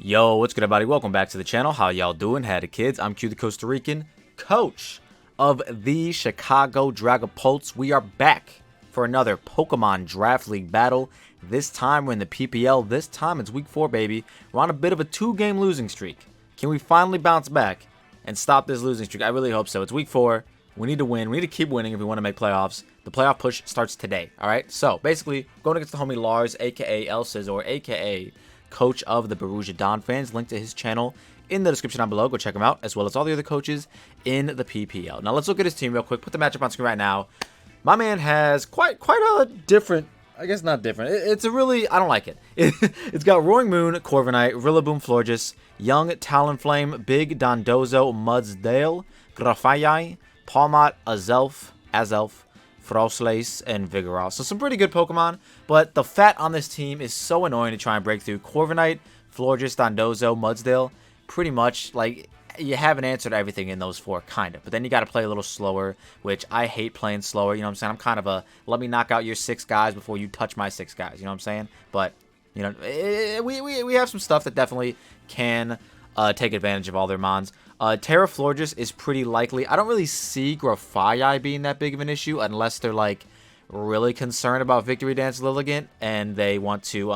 Yo, what's good, everybody? Welcome back to the channel. How y'all doing? Howdy, kids. I'm Q, the Costa Rican coach of the Chicago Dragapults. We are back for another Pokemon Draft League battle. This time we're in the PPL. This time it's week 4, baby. We're on a bit of a 2-game losing streak. Can we finally bounce back and stop this losing streak? I really hope so. It's week 4. We need to win. We need to keep winning if we want to make playoffs. The playoff push starts today, all right? So, basically, going against the homie Lars, a.k.a. El Scizor, a.k.a. coach of the Borussia Donphans. Link to his channel in the description down below. Go check him out, as well as all the other coaches in the PPL. Now, let's look at his team real quick. Put the matchup on screen right now. My man has quite a different... I guess not different. It's a really... I don't like it. It's got Roaring Moon, Corviknight, Rillaboom, Florges, Young, Talonflame, Big, Dondozo, Mudsdale, Grafaiai, Palmot, Azelf, Frostlace, and Vigoroth. So some pretty good Pokemon, but the fat on this team is so annoying to try and break through. Corviknight, Florges, Dondozo, Mudsdale, pretty much, like, you haven't answered everything in those 4, kind of. But then you got to play a little slower, which I hate playing slower, you know what I'm saying? I'm kind of a, let me knock out your 6 guys before you touch my 6 guys, you know what I'm saying? But, you know, we have some stuff that definitely can take advantage of all their mons. Terra Florges is pretty likely. I don't really see Grafaiai being that big of an issue unless they're, like, really concerned about Victory Dance Lilligant and they want to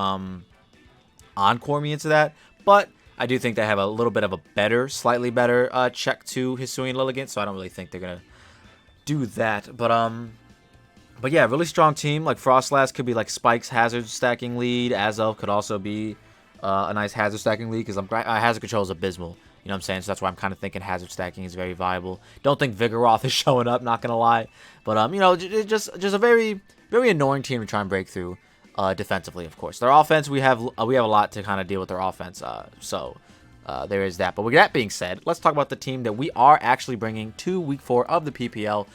encore me into that. But I do think they have a little bit of a better, slightly better check to Hisuian Lilligant, so I don't really think they're going to do that. But yeah, really strong team. Like, Frostlass could be, like, Spike's hazard stacking lead. Azelf could also be a nice hazard stacking lead because hazard control is abysmal. You know what I'm saying? So that's why I'm kind of thinking hazard stacking is very viable. Don't think Vigoroth is showing up, not going to lie. But, you know, just a very annoying team to try and break through defensively, of course. Their offense, we have a lot to kind of deal with their offense. So there is that. But with that being said, let's talk about the team that we are actually bringing to week 4 of the PPL.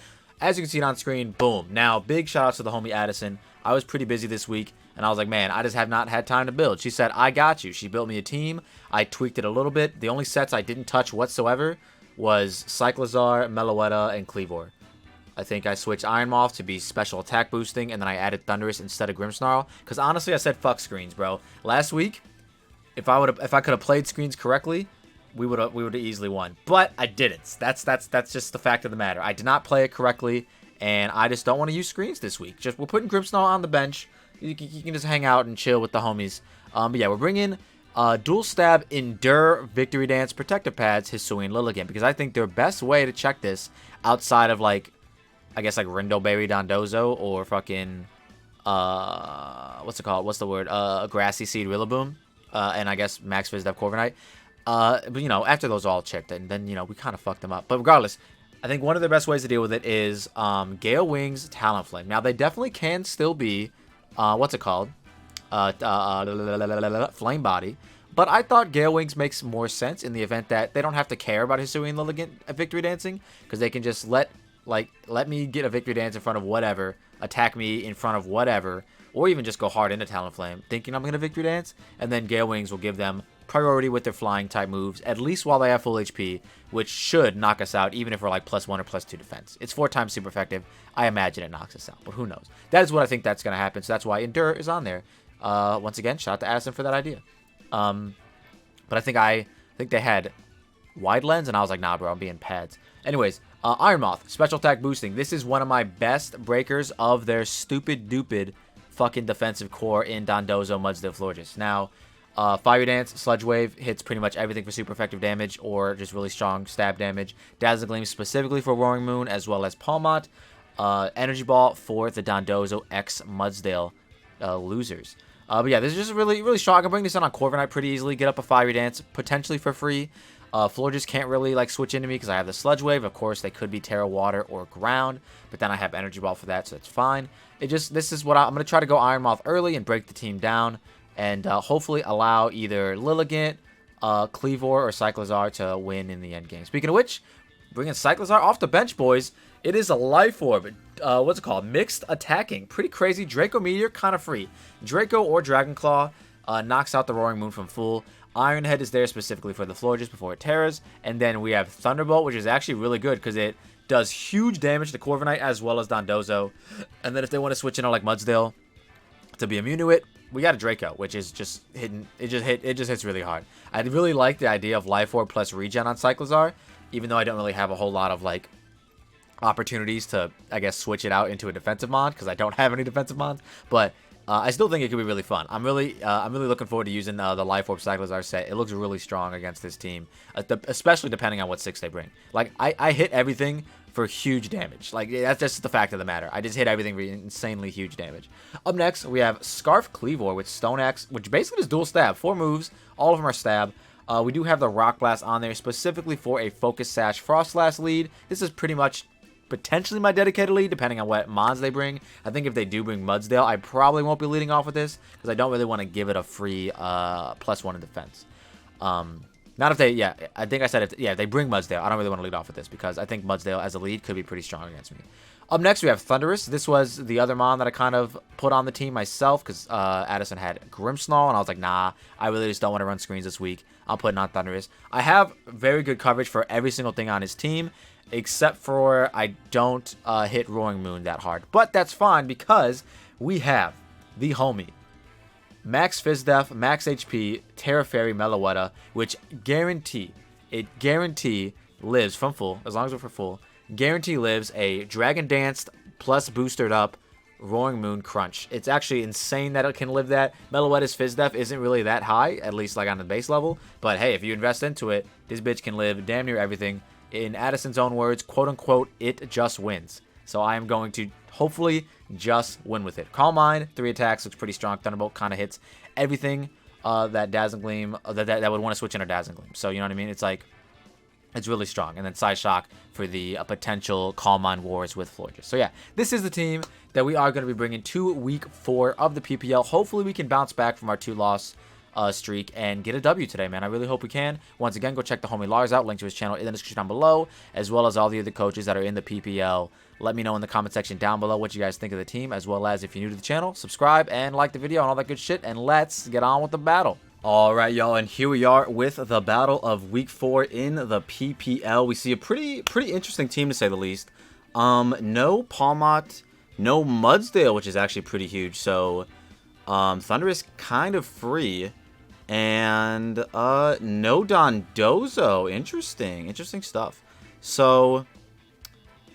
As you can see it on screen, boom. Now, big shout out to the homie Addison. I was pretty busy this week. And I was like, man, I just have not had time to build. She said, I got you. She built me a team. I tweaked it a little bit. The only sets I didn't touch whatsoever was Cyclizar, Meloetta, and Kleavor. I think I switched Ironmoth to be special attack boosting, and then I added Thundurus instead of Grimmsnarl. Because honestly, I said fuck screens, bro. Last week, if I could have played screens correctly, we would have easily won. But I didn't. That's just the fact of the matter. I did not play it correctly, and I just don't want to use screens this week. We're putting Grimmsnarl on the bench. You can just hang out and chill with the homies. But yeah, we're bringing Dual Stab, Endure, Victory Dance, Protective Pads, Hisuian Lilligant. Because I think their best way to check this, outside of, like, I guess, like, Rindoberry Dondozo or fucking, what's it called? What's the word? Grassy Seed Rillaboom. And I guess Max Fizz Dev Corviknight. But, you know, after those all checked, then, you know, we kind of fucked them up. But regardless, I think one of the best ways to deal with it is Gale Wings, Talonflame. Now, they definitely can still be... what's it called? Flame Body. But I thought Gale Wings makes more sense in the event that they don't have to care about Hisuian Lilligant Victory Dancing, because they can just let me get a Victory Dance in front of whatever, attack me in front of whatever, or even just go hard into Talonflame, thinking I'm going to Victory Dance, and then Gale Wings will give them priority with their flying type moves, at least while they have full HP, which should knock us out even if we're like +1 or +2 defense. It's 4 times super effective. I imagine it knocks us out, but who knows? That is what I think that's going to happen, so that's why Endure is on there. Once again, shout out to Addison for that idea. But I think they had Wide Lens, and I was like, nah, bro, I'm being pads. Anyways, Ironmoth, special attack boosting. This is one of my best breakers of their stupid fucking defensive core in Dondozo, Mudsdale, Florges. Now, Fire Dance, Sludge Wave hits pretty much everything for super effective damage or just really strong stab damage. Dazzling Gleam specifically for Roaring Moon, as well as Palmot. Energy Ball for the Dondozo X Mudsdale losers. But yeah, this is just really strong. I can bring this in on Corviknight pretty easily. Get up a Fire Dance potentially for free. Florges can't really like switch into me because I have the Sludge Wave. Of course, they could be Terra, Water, or Ground, but then I have Energy Ball for that, so it's fine. This is what I'm going to try to go Ironmoth early and break the team down, and hopefully allow either Lilligant, Kleavor, or Cyclizar to win in the end game. Speaking of which, bringing Cyclizar off the bench, boys. It is a Life Orb. What's it called? Mixed attacking. Pretty crazy. Draco Meteor, kind of free. Draco or Dragon Claw knocks out the Roaring Moon from full. Iron Head is there specifically for the Florges before it tears. And then we have Thunderbolt, which is actually really good because it does huge damage to Corviknight as well as Dondozo. And then if they want to switch in on like Mudsdale, to be immune to it, we got a Draco, which is just hidden. It just hits really hard. I really like the idea of Life Orb plus regen on Cyclizar, even though I don't really have a whole lot of like opportunities to, I guess, switch it out into a defensive mod because I don't have any defensive mods. But I still think it could be really fun. I'm really looking forward to using the Life Orb Cyclizar set. It looks really strong against this team, especially depending on what 6 they bring. Like I hit everything for huge damage. Like, that's just the fact of the matter. I just hit everything for insanely huge damage. Up next, we have Scarf Cleavor with Stone Axe, which basically is dual stab. 4 moves, all of them are stab. We do have the Rock Blast on there specifically for a Focus Sash Frost Blast lead. This is pretty much potentially my dedicated lead, depending on what mods they bring. I think if they do bring Mudsdale, I probably won't be leading off with this, because I don't really want to give it a free +1 in defense. Not if they, yeah, I think I said if they bring Mudsdale, I don't really want to lead off with this, because I think Mudsdale as a lead could be pretty strong against me. Up next, we have Thundurus. This was the other mon that I kind of put on the team myself, because Addison had Grimmsnarl, and I was like, nah, I really just don't want to run screens this week. I'm putting on Thundurus. I have very good coverage for every single thing on his team, except for I don't hit Roaring Moon that hard. But that's fine, because we have the homie Max Fizdef, Max HP, Terra Fairy, Meloetta, which guarantee lives from full, as long as we're for full, guarantee lives a Dragon Danced plus boosted up Roaring Moon Crunch. It's actually insane that it can live that. Meloetta's Fizdef isn't really that high, at least like on the base level, but hey, if you invest into it, this bitch can live damn near everything. In Addison's own words, quote unquote, it just wins. So I am going to hopefully just win with it. Calm Mind, 3 attacks, looks pretty strong. Thunderbolt kind of hits everything that Dazzling Gleam, that would want to switch into Dazzling Gleam. So, you know what I mean? It's like, it's really strong. And then Side Shock for the potential Calm Mind wars with Florges. So yeah, this is the team that we are going to be bringing to week 4 of the PPL. Hopefully we can bounce back from our 2-loss streak and get a W today, man. I really hope we can. Once again, go check the homie Lars out. Link to his channel in the description down below, as well as all the other coaches that are in the PPL. Let me know in the comment section down below what you guys think of the team, as well as if you're new to the channel, subscribe and like the video and all that good shit, and let's get on with the battle. Alright, y'all, and here we are with the battle of week 4 in the PPL. We see a pretty interesting team, to say the least. No Palmot, no Mudsdale, which is actually pretty huge, so Thundurus kind of free. And no Dondozo. Interesting stuff. So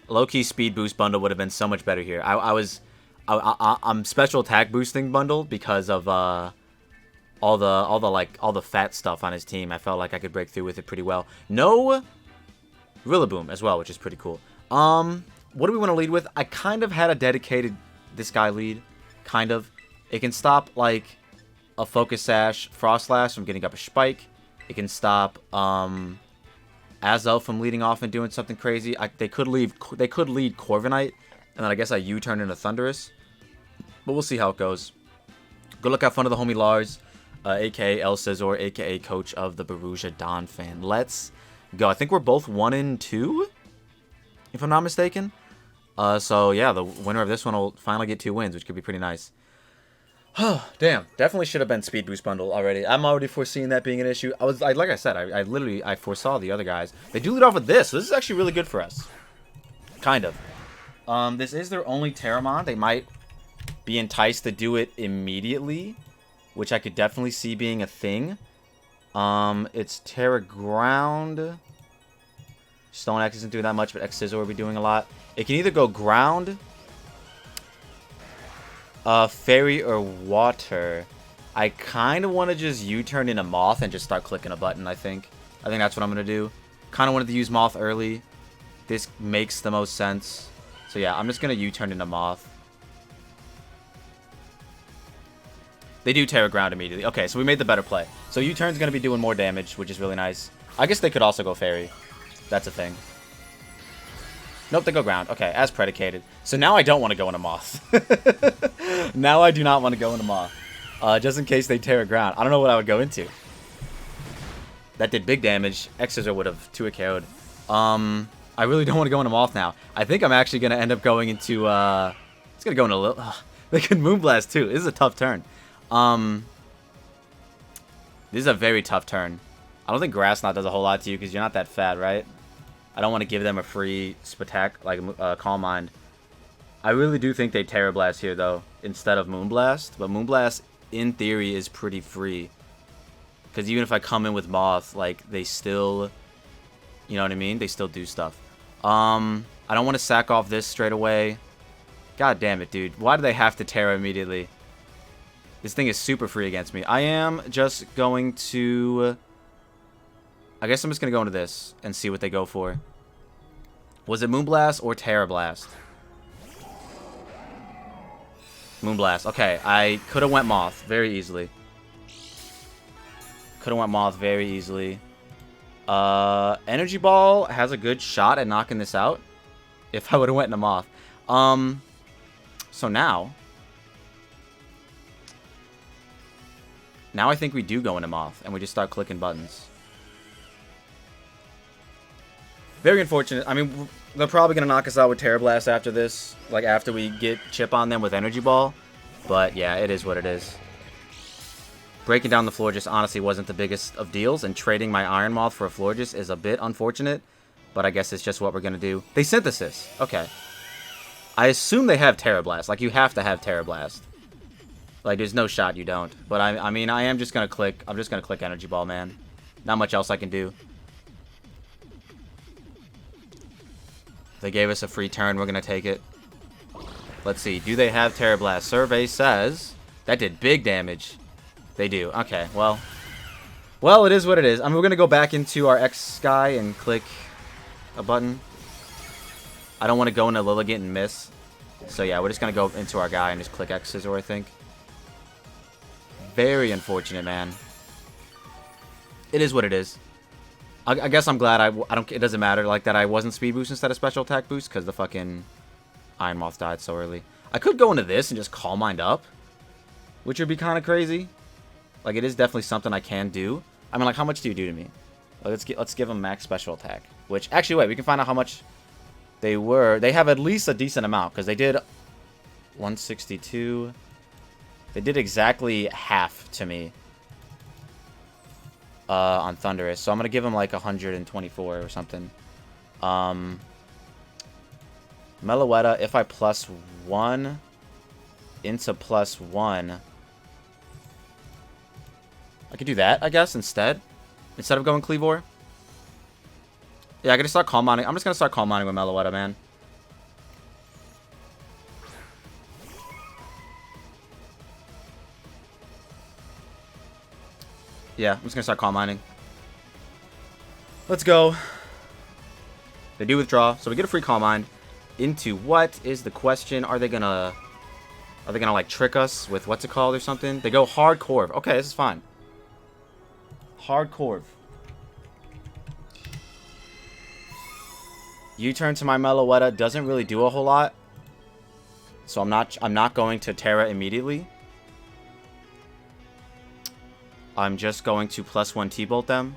low-key speed boost bundle would have been so much better here. I'm special attack boosting bundle because of all the fat stuff on his team. I felt like I could break through with it pretty well. No Rillaboom as well, which is pretty cool. What do we want to lead with? I kind of had a dedicated this guy lead, kind of. It can stop like a Focus Sash Frostlash from getting up a Spike. It can stop Azel from leading off and doing something crazy. They could lead Corviknight, and then I guess I U-turn into Thundurus. But we'll see how it goes. Go look out front of the homie Lars, aka El Scizor, aka coach of the Borussia Donphan. Let's go. I think we're both 1-2, if I'm not mistaken. So yeah, the winner of this one will finally get 2 wins, which could be pretty nice. Oh, damn. Definitely should have been Speed Boost Bundle already. I'm already foreseeing that being an issue. Like I said, I literally foresaw the other guys. They do lead off with this, so this is actually really good for us. Kind of. This is their only Terramon. They might be enticed to do it immediately, which I could definitely see being a thing. It's Terra Ground. Stone Axe isn't doing that much, but X Scizor will be doing a lot. It can either go Ground, Fairy, or Water. I kind of want to just U-turn into Moth and just start clicking a button, I think. I think that's what I'm going to do. Kind of wanted to use Moth early. This makes the most sense. So yeah, I'm just going to U-turn into Moth. They do Terra Ground immediately. Okay, so we made the better play. So U-turn's going to be doing more damage, which is really nice. I guess they could also go Fairy. That's a thing. Nope, they go Ground. Okay, as predicated. So now I don't want to go into Moth. Now I do not want to go into Moth. Just in case they Terra Ground. I don't know what I would go into. That did big damage. X Scizor would have 2 KO'd. I really don't want to go into Moth now. I think I'm actually going to end up going into... it's going to go into a little... they could Moonblast too. This is a tough turn. This is a very tough turn. I don't think Grass Knot does a whole lot to you because you're not that fat, right? I don't want to give them a free Spatak, like Calm Mind. I really do think they Terra Blast here, though, instead of Moonblast. But Moonblast, in theory, is pretty free. Because even if I come in with Moth, like, they still... You know what I mean? They still do stuff. I don't want to sack off this straight away. God damn it, dude. Why do they have to Terra immediately? This thing is super free against me. I am just going to... I guess I'm just going to go into this and see what they go for. Was it Moonblast or Terra Blast? Moonblast. Okay, I could have went Moth very easily. Could have went Moth very easily. Energy Ball has a good shot at knocking this out. If I would have went into Moth. So now... Now I think we do go into Moth, and we just start clicking buttons. Very unfortunate. I mean, they're probably going to knock us out with Terra Blast after this. Like, after we get Chip on them with Energy Ball. But, yeah, it is what it is. Breaking down the Florges honestly wasn't the biggest of deals, and trading my Iron Moth for a Florges is a bit unfortunate. But I guess it's just what we're going to do. They Synthesis. Okay. I assume they have Terra Blast. Like, you have to have Terra Blast. Like, there's no shot you don't. But, I mean, I am just going to click... I'm just going to click Energy Ball, man. Not much else I can do. They gave us a free turn. We're going to take it. Let's see. Do they have Terra Blast? Survey says... That did big damage. They do. Okay, well... Well, it is what it is. I mean, we're going to go back into our X guy and click a button. I don't want to go into Lilligant and miss. So, yeah, we're just going to go into our guy and just click X Scissor, I think. Very unfortunate, man. It is what it is. I guess I'm glad I don't. It doesn't matter like that. I wasn't speed boost instead of special attack boost because the fucking Iron Moth died so early. I could go into this and just Calm Mind up, which would be kind of crazy. Like, it is definitely something I can do. I mean, like, how much do you do to me? Like, let's give them max special attack. Which actually, wait, we can find out how much they were. They have at least a decent amount because they did 162. They did exactly half to me on Thundurus. So I'm going to give him like 124 or something. Meloetta, if I plus 1 into plus 1, I could do that, I guess, instead of going Cleavor. Yeah, I could just start Calm Minding. I'm just going to start Calm Minding with Meloetta, man. Yeah, I'm just going to start Calm Minding. Let's go. They do withdraw, so we get a free Calm Mind. Into what is the question? Are they gonna like trick us with what's it called or something? They go Hard Corv. Okay, this is fine. Hard Corv. U-turn to my Meloetta doesn't really do a whole lot. So I'm not going to Terra immediately. I'm just going to +1 T-Bolt them.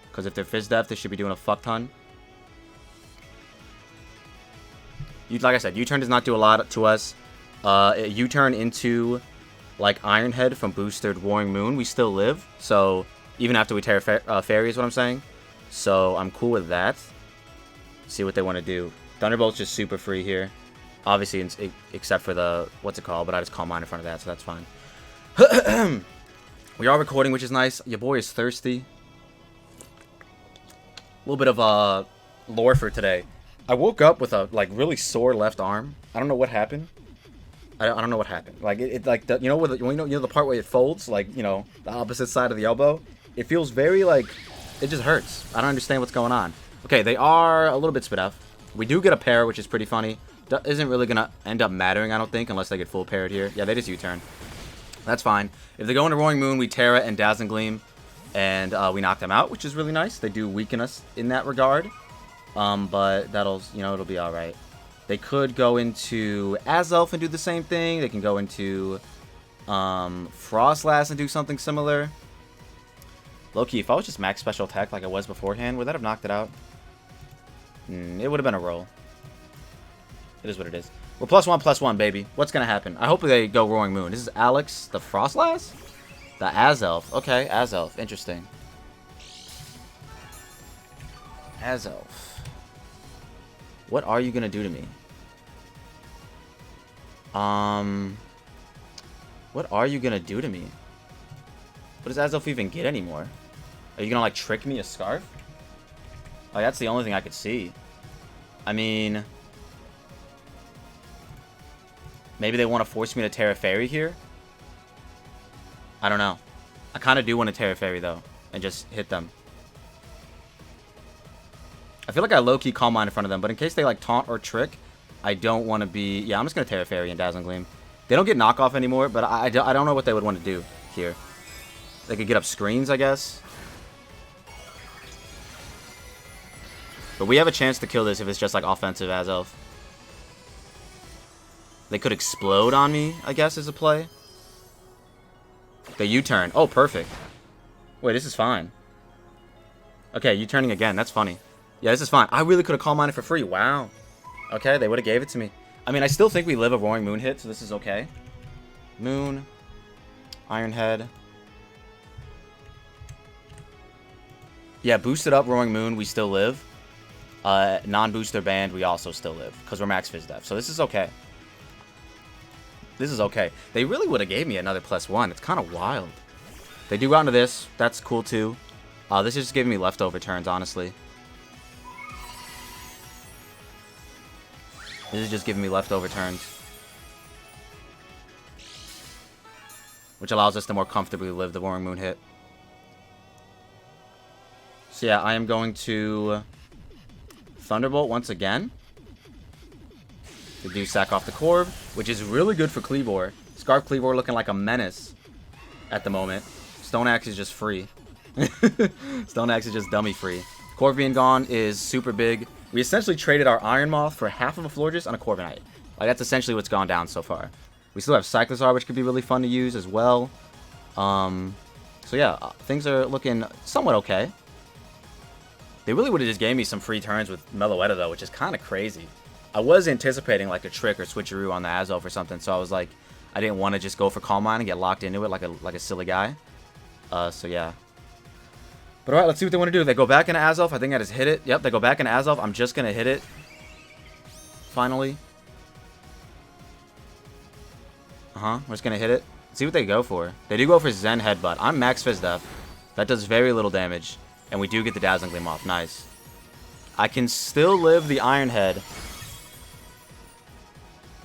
Because if they're Fizz Def, they should be doing a fuck ton. Like I said, U-turn does not do a lot to us. U-turn into, like, Iron Head from boosted Warring Moon, we still live. So, even after we tear Fairy is what I'm saying. So, I'm cool with that. See what they want to do. Thunderbolt's just super free here. Obviously, except for the, what's it called? But I just call mine in front of that, so that's fine. We are recording, which is nice. Your boy is thirsty. A little bit of lore for today. I woke up with a really sore left arm. I don't know what happened. I don't know what happened. Like it like the, you know the part where it folds, like, you know, the opposite side of the elbow. It feels very like it just hurts. I don't understand what's going on. Okay, they are a little bit spit off. We do get a pair, which is pretty funny. That isn't really gonna end up mattering, I don't think, unless they get full paired here. Yeah, they just U-turn. That's fine. If they go into Roaring Moon, we Terra and Dazzling Gleam, and we knock them out, which is really nice. They do weaken us in that regard, but that'll, you know, it'll be all right. They could go into Azelf and do the same thing. They can go into Frostlass and do something similar. Low-key, if I was just max special attack like I was beforehand, would that have knocked it out? It would have been a roll. It is what it is. We're +1/+1, baby. What's going to happen? I hope they go Roaring Moon. This is Alex, the Frostlass? The Azelf. Okay, Azelf. Interesting. Azelf. What are you going to do to me? What are you gonna do to me? What does Azelf even get anymore? Are you gonna, like, trick me a Scarf? Like, that's the only thing I could see. I mean... Maybe they want to force me to Terra Fairy here? I don't know. I kind of do want to Terra Fairy, though. And just hit them. I feel like I low-key Calm Mind in front of them. But in case they, like, taunt or trick, I don't want to be... Yeah, I'm just going to Terra Fairy and Dazzling Gleam. They don't get knockoff anymore, but I don't know what they would want to do here. They could get up screens, I guess. But we have a chance to kill this if it's just, like, offensive Azelf. They could explode on me, I guess, is a play. They U-turn. Oh, perfect. Wait, this is fine. Okay, U-turning again. That's funny. Yeah, this is fine. I really could have Calm Minded for free. Wow. Okay, they would have gave it to me. I mean, I still think we live a Roaring Moon hit, so this is okay. Moon. Iron Head. Yeah, boosted up Roaring Moon, we still live. Non-booster band, we also still live. Because we're max Fizz Def. So this is okay. This is okay. They really would have gave me another +1. It's kind of wild. They do go into this. That's cool too. This is just giving me leftover turns, honestly. This is just giving me leftover turns. Which allows us to more comfortably live the Roaring Moon hit. So yeah, I am going to Thunderbolt once again. To do sack off the Corv, which is really good for Kleavor. Scarf Kleavor looking like a menace at the moment. Stone Axe is just free. Stone Axe is just dummy free. Corv being gone is super big. We essentially traded our Iron Moth for half of a Florges on a Corviknight. Like, that's essentially what's gone down so far. We still have Cyclizar, which could be really fun to use as well. So yeah, things are looking somewhat okay. They really would have just gave me some free turns with Meloetta, though, which is kind of crazy. I was anticipating like a trick or switcheroo on the Azelf or something, so I was like, I didn't want to just go for Calm Mind and get locked into it like a silly guy. So yeah. But alright, let's see what they want to do. They go back into Azelf. I think I just hit it. Yep, they go back into Azelf. I'm just going to hit it. Finally. We're just going to hit it. See what they go for. They do go for Zen Headbutt. I'm max Fizz Def. That does very little damage. And we do get the Dazzling Gleam off. Nice. I can still live the Iron Head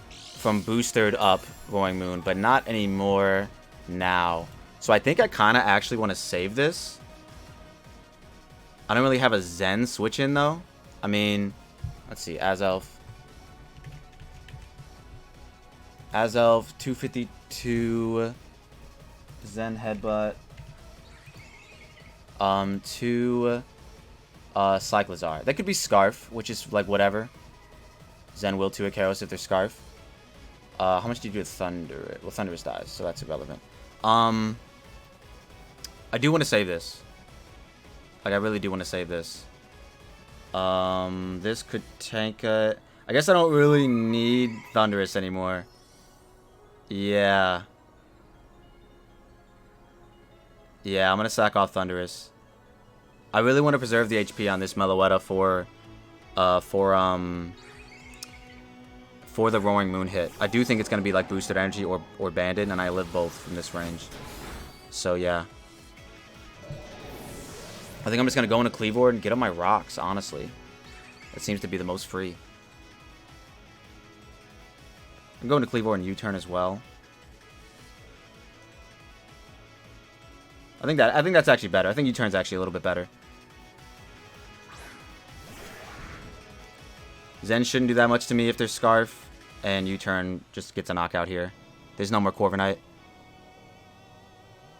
from boosted up Roaring Moon, but not anymore now. So I think I kind of actually want to save this. I don't really have a Zen switch in, though. I mean, let's see. Azelf. Azelf, 252. Zen Headbutt. 2 Cyclizar. That could be Scarf, which is like whatever. Zen will to Ikaros if they're Scarf. How much do you do with Thunder? Well, Thunderous dies, so that's irrelevant. I do want to save this. Like, I really do want to save this. This could tank it. I guess I don't really need Thunderous anymore. Yeah. Yeah, I'm going to sack off Thunderous. I really want to preserve the HP on this Meloetta for the Roaring Moon hit. I do think it's going to be like Boosted Energy or Banded, and I live both from this range. So, yeah. I think I'm just going to go into Kleavor and get on my rocks, honestly. That seems to be the most free. I'm going to Kleavor and U-turn as well. I think that's actually better. I think U-turn's actually a little bit better. Zen shouldn't do that much to me if there's Scarf, and U-turn just gets a knockout here. There's no more Corviknight.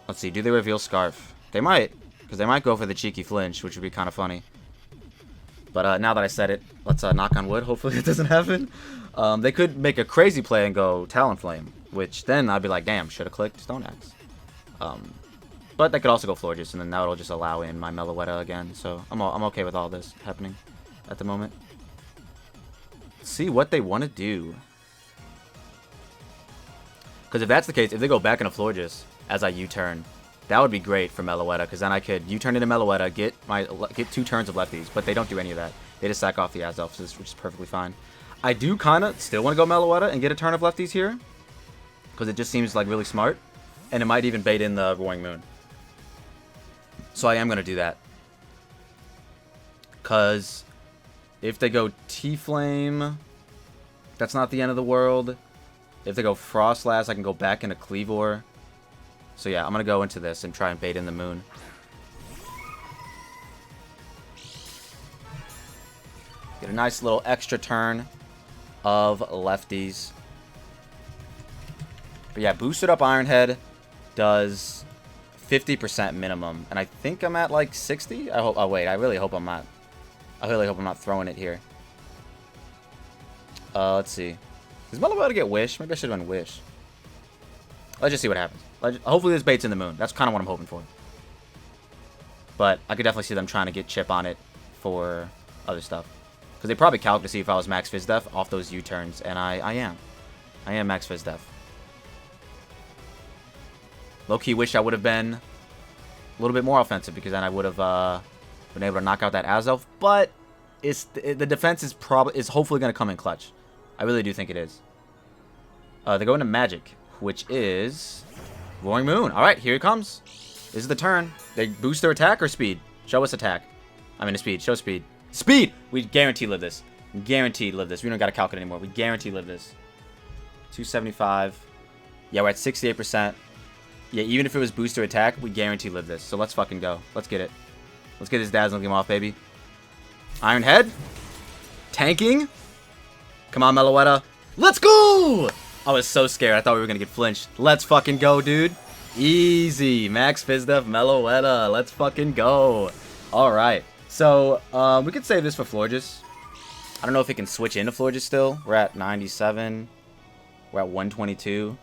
Let's see, do they reveal Scarf? They might, because they might go for the cheeky flinch, which would be kind of funny. But now that I said it, let's knock on wood. Hopefully it doesn't happen. They could make a crazy play and go Talonflame, which then I'd be like, damn, should have clicked Stone Axe. But they could also go Florges, and then that will just allow in my Meloetta again. So I'm okay with all this happening at the moment. Let's see what they want to do. Because if that's the case, if they go back into Florges as I U-turn, that would be great for Meloetta, because then I could U-turn into Meloetta, get 2 turns of lefties, but they don't do any of that. They just sack off the Azelf, which is perfectly fine. I do kind of still want to go Meloetta and get a turn of lefties here. Because it just seems like really smart. And it might even bait in the Roaring Moon. So I am going to do that. Because if they go T-Flame, that's not the end of the world. If they go Frostlass, I can go back into Kleavor. So yeah, I'm going to go into this and try and bait in the Moon. Get a nice little extra turn of lefties. But yeah, boosted up Iron Head does 50% minimum. And I think I'm at like 60? I hope. Oh, wait. I really hope I'm not. I really hope I'm not throwing it here. Let's see. Is Mellow about to get Wish? Maybe I should have done Wish. Let's just see what happens. Hopefully this baits in the Moon. That's kind of what I'm hoping for. But I could definitely see them trying to get Chip on it for other stuff. Because they probably calc to see if I was Max Fizdef off those U-turns. And I am. I am Max Fizdef. Low-key wish I would have been a little bit more offensive. Because then I would have been able to knock out that Azelf. But the defense is hopefully going to come in clutch. I really do think it is. They go into Magic. Which is Roaring Moon. Alright, here it comes. This is the turn. They boost their attack or speed? Show us attack. I mean, speed. Show speed. Speed! We guarantee live this. Guaranteed live this. We don't got to calculate anymore. We guarantee live this. 275. Yeah, we're at 68%. Yeah, even if it was booster attack, we guarantee live this. So let's fucking go. Let's get it. Let's get this Dazzling Gleam off, baby. Iron Head. Tanking. Come on, Meloetta. Let's go! I was so scared. I thought we were going to get flinched. Let's fucking go, dude. Easy. Max Fizdef, Meloetta. Let's fucking go. All right. So, we could save this for Florges. I don't know if it can switch into Florges still. We're at 97. We're at 122.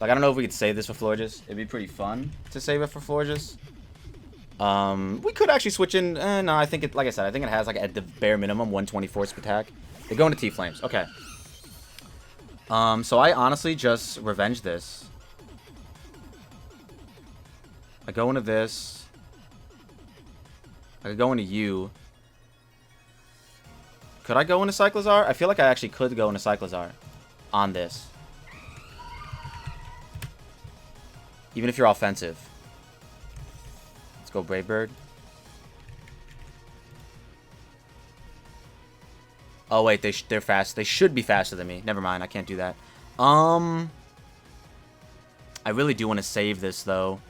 Like, I don't know if we could save this for Florges. It'd be pretty fun to save it for Florges. We could actually switch in. No, I think it, like I said, I think it has, like, at the bare minimum, 124 attack. They go into T-Flames. Okay. So I honestly just revenge this. I go into this. I could go into you. Could I go into Cyclizar? I feel like I actually could go into Cyclizar on this. Even if you're offensive. Let's go Brave Bird. Oh, wait, they're fast. They should be faster than me. Never mind, I can't do that. I really do want to save this, though.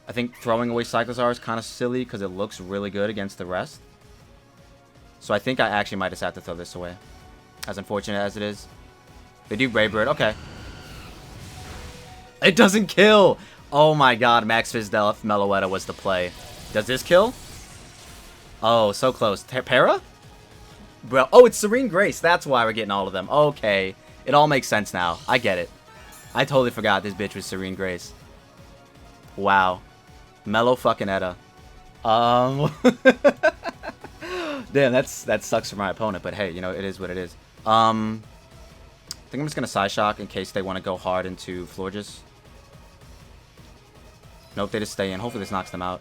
I think throwing away Cyclizar is kind of silly because it looks really good against the rest. So I think I actually might just have to throw this away. As unfortunate as it is. They do Brave Bird. Okay. It doesn't kill! Oh my god, Max Fizdef Meloetta was the play. Does this kill? Oh, so close. Para? Bro, oh, it's Serene Grace. That's why we're getting all of them. Okay. It all makes sense now. I get it. I totally forgot this bitch was Serene Grace. Wow. Mellow fucking Etta. Damn, that sucks for my opponent, but hey, you know, it is what it is. I think I'm just gonna Psyshock in case they want to go hard into Florges. Nope, they just stay in. Hopefully this knocks them out.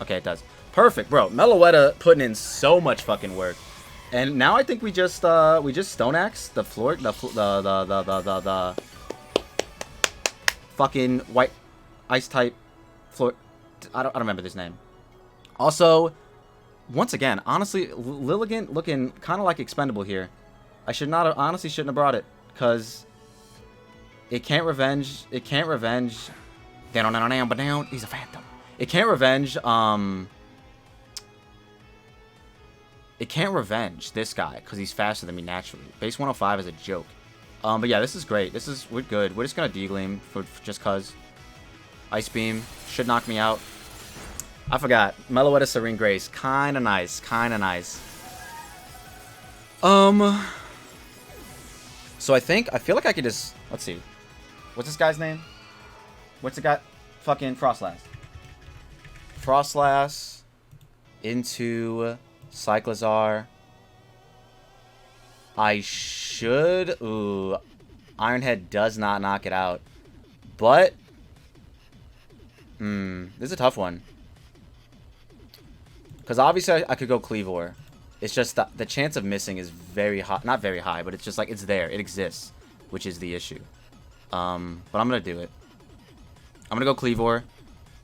Okay, it does. Perfect, bro. Meloetta putting in so much fucking work. And now I think we just Stone Axe the fucking white ice type floor. I don't remember this name. Also, once again, honestly, Lilligant looking kind of like expendable here. I should not have, honestly shouldn't have brought it because it can't revenge. It can't revenge. Down. He's a phantom. It can't revenge. It can't revenge this guy because he's faster than me naturally. Base 105 is a joke. But yeah, this is great. We're good. We're just gonna D-Gleam for just cause. Ice Beam should knock me out. I forgot. Meloetta Serene Grace. Kinda nice. Kinda nice. So I feel like I could just, let's see. What's this guy's name? What's the guy? Fucking Frostlass. Frostlass into Cyclizar. I should. Ooh. Iron Head does not knock it out. But. This is a tough one. Because obviously I could go Kleavor. It's just the chance of missing is very high. Not very high, but it's just like it's there. It exists, which is the issue. But I'm going to do it. I'm going to go Cleavor.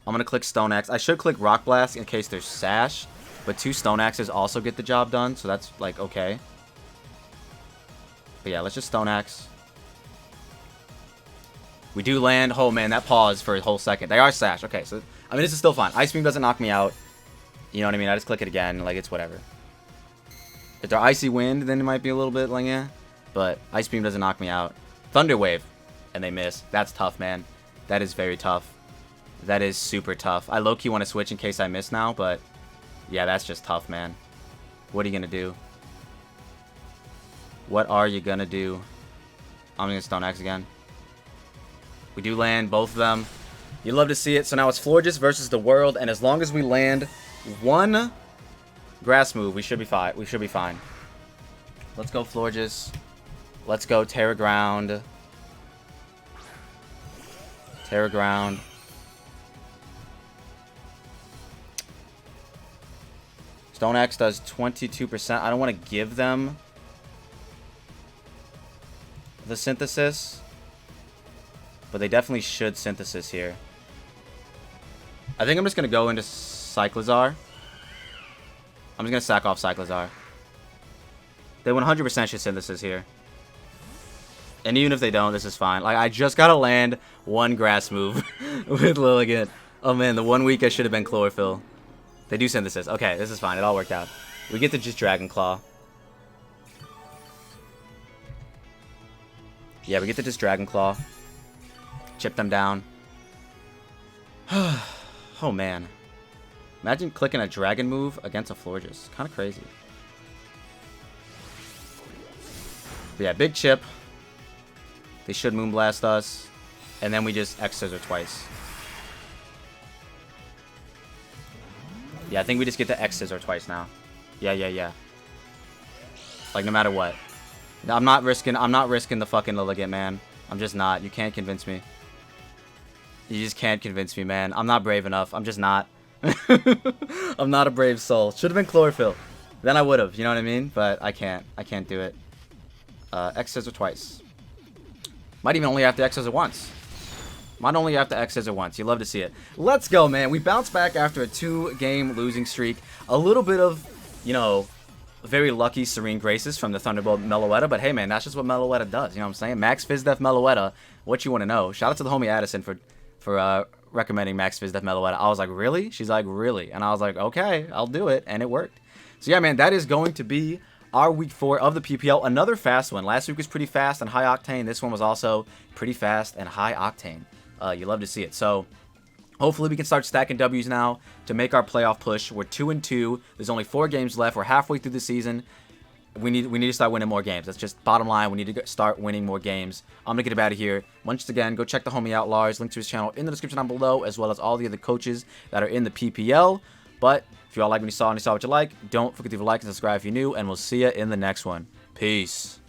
I'm going to click Stone Axe. I should click Rock Blast in case there's Sash. But 2 Stone Axes also get the job done, so that's, like, okay. But yeah, let's just Stone Axe. We do land. Oh, man, that paused for a whole second. They are Sash. Okay, so, I mean, this is still fine. Ice Beam doesn't knock me out. You know what I mean? I just click it again. Like, it's whatever. If they're Icy Wind, then it might be a little bit like, yeah. But Ice Beam doesn't knock me out. Thunder Wave. And they miss. That's tough, man. That is very tough. That is super tough. I low-key want to switch in case I miss now, but... yeah, that's just tough, man. What are you going to do? What are you going to do? I'm going to Stone Axe again. We do land both of them. You love to see it. So now it's Florges versus the world. And as long as we land one grass move, we should be fine. We should be fine. Let's go, Florges. Let's go, Terra Ground. Terra Ground. Stone Axe does 22%. I don't want to give them the Synthesis, but they definitely should Synthesis here. I think I'm just going to go into Cyclizar. I'm just going to sack off Cyclizar. They 100% should Synthesis here. And even if they don't, this is fine. Like, I just got to land one grass move with Lilligant. Oh, man, the 1 week I should have been Chlorophyll. They do Synthesis. Okay, this is fine. It all worked out. We get to just Dragon Claw. Yeah, we get to just Dragon Claw. Chip them down. Oh, man. Imagine clicking a Dragon move against a Florges. Kind of crazy. But yeah, big chip. They should Moonblast us. And then we just X-Scissor twice. Yeah, I think we just get to X-Scissor twice now. Yeah. Like, no matter what. I'm not risking the fucking Lilligant, man. I'm just not. You can't convince me. You just can't convince me, man. I'm not brave enough. I'm just not. I'm not a brave soul. Should have been Chlorophyll. Then I would have, you know what I mean? But I can't. I can't do it. X-Scissor twice. Might even only have to X-Scissor once. Might only have to X-Scissor once. You love to see it. Let's go, man. We bounced back after a 2-game losing streak. A little bit of, you know, very lucky Serene Graces from the Thunderbolt Meloetta. But hey, man, that's just what Meloetta does. You know what I'm saying? Max Fizdef Meloetta. What you want to know? Shout out to the homie Addison for recommending Max Fizdef Meloetta. I was like, really? She's like, really? And I was like, okay, I'll do it. And it worked. So yeah, man, that is going to be our week 4 of the PPL. Another fast one. Last week was pretty fast and high octane. This one was also pretty fast and high octane. You love to see it. So hopefully we can start stacking W's now to make our playoff push. We're 2-2. There's only 4 games left. We're halfway through the season. We need to start winning more games. That's just bottom line. We need to start winning more games. I'm gonna get him out of here. Once again, go check the homie out Lars. Link to his channel in the description down below, as well as all the other coaches that are in the PPL. But if you all like what you saw and you saw what you like, don't forget to leave a like and subscribe if you're new, and we'll see you in the next one. Peace.